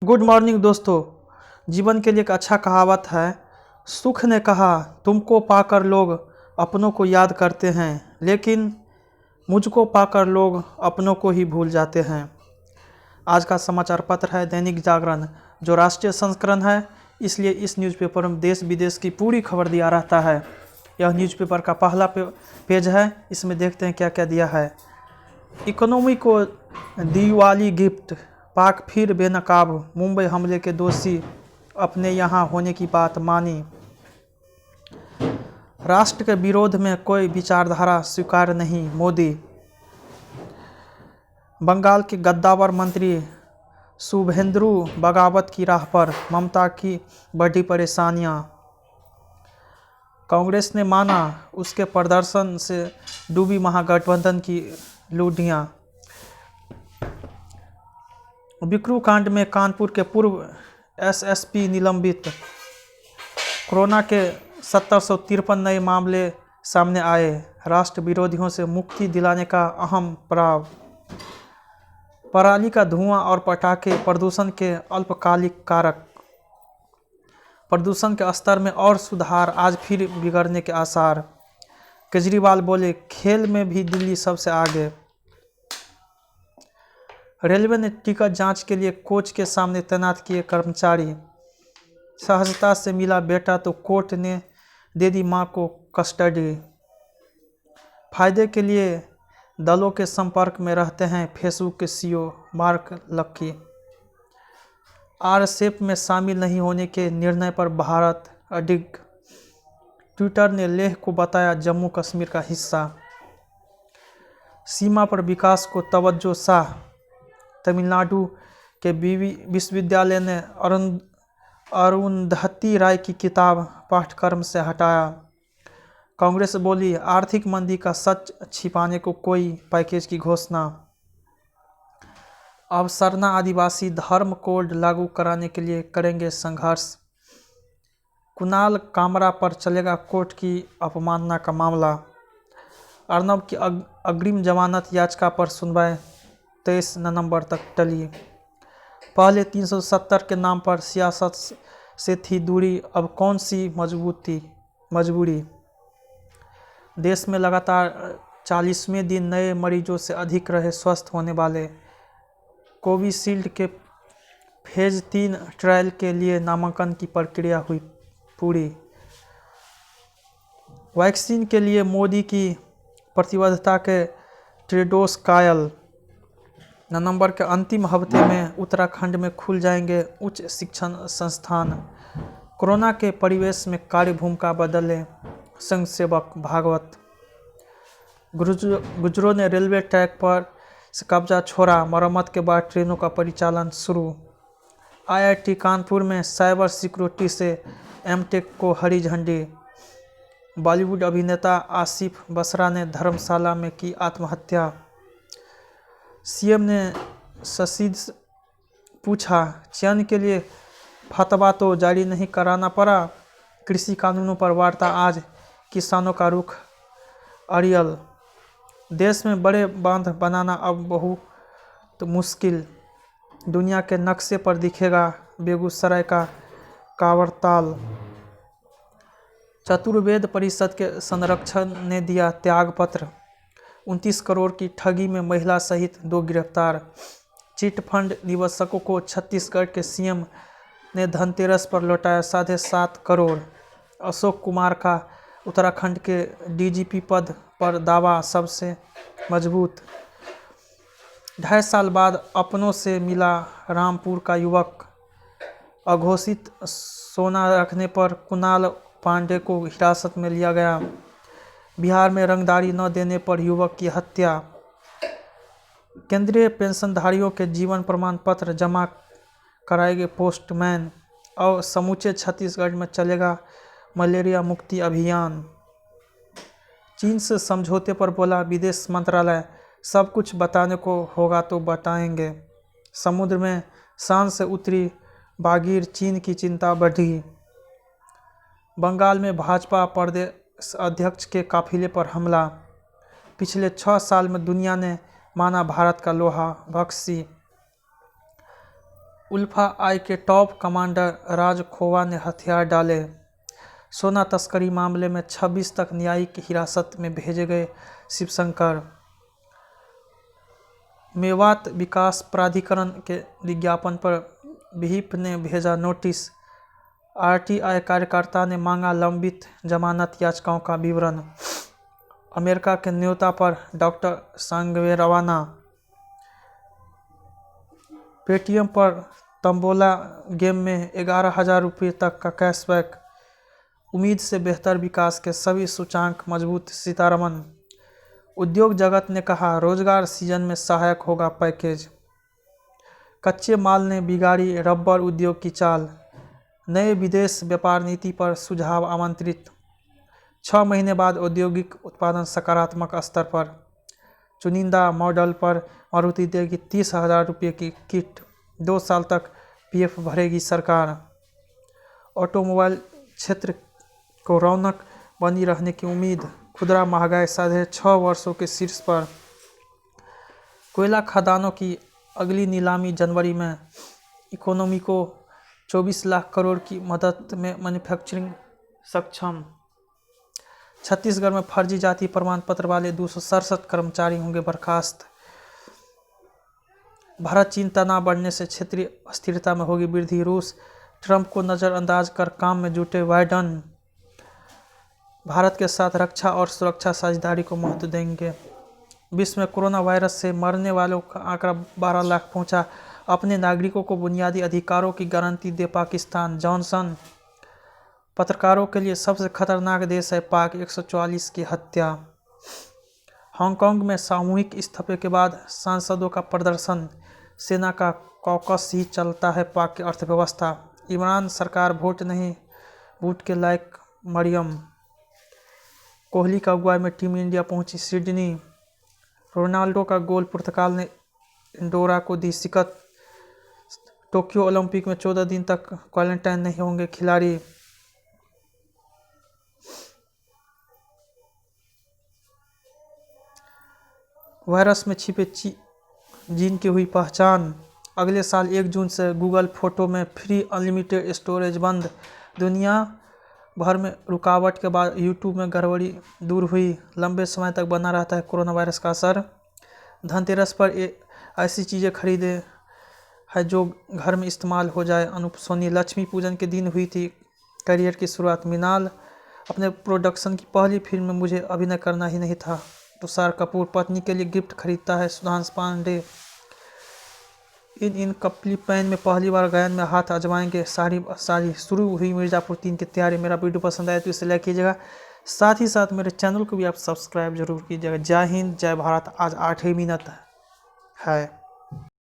Good morning दोस्तों। जीवन के लिए एक अच्छा कहावत है। सुख ने कहा, तुमको पाकर लोग अपनों को याद करते हैं, लेकिन मुझको पाकर लोग अपनों को ही भूल जाते हैं। आज का समाचार पत्र है दैनिक जागरण, जो राष्ट्रीय संस्करण है, इसलिए इस न्यूज़पेपर में देश विदेश की पूरी खबर दिया रहता है। यह न्यूज़पेपर का पहला पेज है। इसमें देखते हैं क्या क्या दिया है। इकोनॉमी को दिवाली गिफ्ट, पाक फिर बेनकाब, मुंबई हमले के दोषी अपने यहाँ होने की बात मानी। राष्ट्र के विरोध में कोई विचारधारा स्वीकार नहीं, मोदी। बंगाल के गद्दावर मंत्री शुभेंदु बगावत की राह पर, ममता की बढ़ी परेशानियां। कांग्रेस ने माना उसके प्रदर्शन से डूबी महागठबंधन की लूटियां। बिकरू कांड में कानपुर के पूर्व एसएसपी निलंबित। कोरोना के 753 नए मामले सामने आए। राष्ट्र विरोधियों से मुक्ति दिलाने का अहम प्रयास। पराली का धुआं और पटाखे प्रदूषण के अल्पकालिक कारक। प्रदूषण के स्तर में और सुधार, आज फिर बिगड़ने के आसार। केजरीवाल बोले, खेल में भी दिल्ली सबसे आगे। रेलवे ने टिकट जांच के लिए कोच के सामने तैनात किए कर्मचारी। सहजता से मिला बेटा तो कोर्ट ने दे दी मां को कस्टडी। फायदे के लिए दलों के संपर्क में रहते हैं फेसबुक के सीईओ मार्क लक्की। आरएसएफ में शामिल नहीं होने के निर्णय पर भारत अडिग। ट्विटर ने लेह को बताया जम्मू कश्मीर का हिस्सा। सीमा पर विकास को तवज्जो शाह। तमिलनाडु के विश्वविद्यालय ने अरुंधति राय की किताब पाठ्यक्रम से हटाया। कांग्रेस बोली, आर्थिक मंदी का सच छिपाने को कोई पैकेज की घोषणा। अब सरना आदिवासी धर्म कोड लागू कराने के लिए करेंगे संघर्ष। कुणाल कामरा पर चलेगा कोर्ट की अपमानना का मामला। अर्नब की अग्रिम जमानत याचिका पर सुनवाई 23 नवंबर तक टली। पहले 370 के नाम पर सियासत से थी दूरी, अब कौन सी मजबूरी। देश में लगातार 40वें दिन नए मरीजों से अधिक रहे स्वस्थ होने वाले। कोविशील्ड के फेज 3 ट्रायल के लिए नामांकन की प्रक्रिया हुई पूरी। वैक्सीन के लिए मोदी की प्रतिबद्धता के ट्रेडोस कायल। नवंबर के अंतिम हफ्ते में उत्तराखंड में खुल जाएंगे उच्च शिक्षण संस्थान। कोरोना के परिवेश में कार्य भूमिका बदले संघ सेवक भागवत। गुर्जरों ने रेलवे ट्रैक पर से कब्जा छोड़ा, मरम्मत के बाद ट्रेनों का परिचालन शुरू। आईआईटी कानपुर में साइबर सिक्योरिटी से एमटेक को हरी झंडी। बॉलीवुड अभिनेता आसिफ बसरा ने धर्मशाला में की आत्महत्या। सीएम ने शशि से पूछा, चयन के लिए फतवा तो जारी नहीं कराना पड़ा। कृषि कानूनों पर वार्ता आज, किसानों का रुख अड़ियल। देश में बड़े बांध बनाना अब बहुत मुश्किल। दुनिया के नक्शे पर दिखेगा बेगूसराय का कांवरताल। चतुर्वेद परिषद के संरक्षक ने दिया त्यागपत्र। 29 करोड़ की ठगी में महिला सहित 2 गिरफ्तार। चिट फंड निवेशकों को छत्तीसगढ़ के सीएम ने धनतेरस पर लौटाया 7.5 करोड़। अशोक कुमार का उत्तराखंड के डीजीपी पद पर दावा सबसे मजबूत। 2.5 साल बाद अपनों से मिला रामपुर का युवक। अघोषित सोना रखने पर कुणाल पांडे को हिरासत में लिया गया। बिहार में रंगदारी न देने पर युवक की हत्या। केंद्रीय पेंशनधारियों के जीवन प्रमाण पत्र जमा कराएंगे पोस्टमैन। और समूचे छत्तीसगढ़ में चलेगा मलेरिया मुक्ति अभियान। चीन से समझौते पर बोला विदेश मंत्रालय, सब कुछ बताने को होगा तो बताएंगे। समुद्र में शान से उतरी बागीर, चीन की चिंता बढ़ी। बंगाल में भाजपा प्रदेश अध्यक्ष के काफिले पर हमला। पिछले 6 साल में दुनिया ने माना भारत का लोहा बख्शी। उल्फा आई के टॉप कमांडर राज खोवा ने हथियार डाले। सोना तस्करी मामले में 26 तक न्यायिक हिरासत में भेजे गए शिवशंकर। मेवात विकास प्राधिकरण के विज्ञापन पर विहिप ने भेजा नोटिस। आरटीआई कार्यकर्ता ने मांगा लंबित जमानत याचिकाओं का विवरण। अमेरिका के न्योता पर डॉक्टर सांगवे रवाना। पेटीएम पर तंबोला गेम में 11,000 रुपये तक का कैशबैक। उम्मीद से बेहतर विकास के सभी सूचांक मजबूत। सीतारमन। उद्योग जगत ने कहा रोजगार सीजन में सहायक होगा पैकेज। कच्चे माल ने बिगाड़ी रबर उद्योग की चाल। नए विदेश व्यापार नीति पर सुझाव आमंत्रित। 6 महीने बाद औद्योगिक उत्पादन सकारात्मक स्तर पर। चुनिंदा मॉडल पर मारुति देगी 30,000 रुपये की किट। 2 साल तक पीएफ भरेगी सरकार। ऑटोमोबाइल क्षेत्र को रौनक बनी रहने की उम्मीद। खुदरा महंगाई 6.5 वर्षों के शीर्ष पर। कोयला खदानों की अगली नीलामी जनवरी में। इकोनॉमी को 24 लाख करोड़ की मदद में मैन्युफैक्चरिंग सक्षम। छत्तीसगढ़ में फर्जी जाति प्रमाण पत्र वाले 267 कर्मचारी होंगे बर्खास्त। भारत चीन तनाव बढ़ने से क्षेत्रीय अस्थिरता में होगी वृद्धि। रूस ट्रंप को नजरअंदाज कर काम में जुटे बाइडन। भारत के साथ रक्षा और सुरक्षा साझेदारी को महत्व देंगे। विश्व में कोरोना वायरस से मरने वालों का आंकड़ा 12 लाख पहुंचा। अपने नागरिकों को बुनियादी अधिकारों की गारंटी दे पाकिस्तान। जॉनसन। पत्रकारों के लिए सबसे खतरनाक देश है पाक। 144 की हत्या। हांगकांग में सामूहिक इस्तीफे के बाद सांसदों का प्रदर्शन। सेना का कॉकस ही चलता है पाक की अर्थव्यवस्था। इमरान सरकार वोट नहीं बूट के लायक। मरियम। कोहली का अगुवाई में टीम इंडिया पहुंची सिडनी। रोनाल्डो का गोल पुर्तगाल ने इंडोरा को दी शिकस्त। टोक्यो ओलंपिक में 14 दिन तक क्वारंटाइन नहीं होंगे खिलाड़ी। वायरस में छिपे जीन की हुई पहचान। अगले साल 1 जून से गूगल फोटो में फ्री अनलिमिटेड स्टोरेज बंद। दुनिया भर में रुकावट के बाद यूट्यूब में गड़बड़ी दूर हुई। लंबे समय तक बना रहता है कोरोना वायरस का असर। धनतेरस पर ऐसी चीज़ें खरीदे है जो घर में इस्तेमाल हो जाए। अनूप सोनी। लक्ष्मी पूजन के दिन हुई थी करियर की शुरुआत। मिनाल। अपने प्रोडक्शन की पहली फिल्म में मुझे अभिनय करना ही नहीं था। तुषार कपूर। पत्नी के लिए गिफ्ट खरीदता है सुधांशु पांडे। इन कपली पैन में पहली बार गायन में हाथ आजमाएंगे सारी शुरू हुई मिर्जापुर 3 की तैयारी। मेरा वीडियो पसंद आए तो इसे लाइक कीजिएगा। साथ ही साथ मेरे चैनल को भी आप सब्सक्राइब जरूर कीजिएगा। जय हिंद जय भारत। आज 8 ही मिनट है।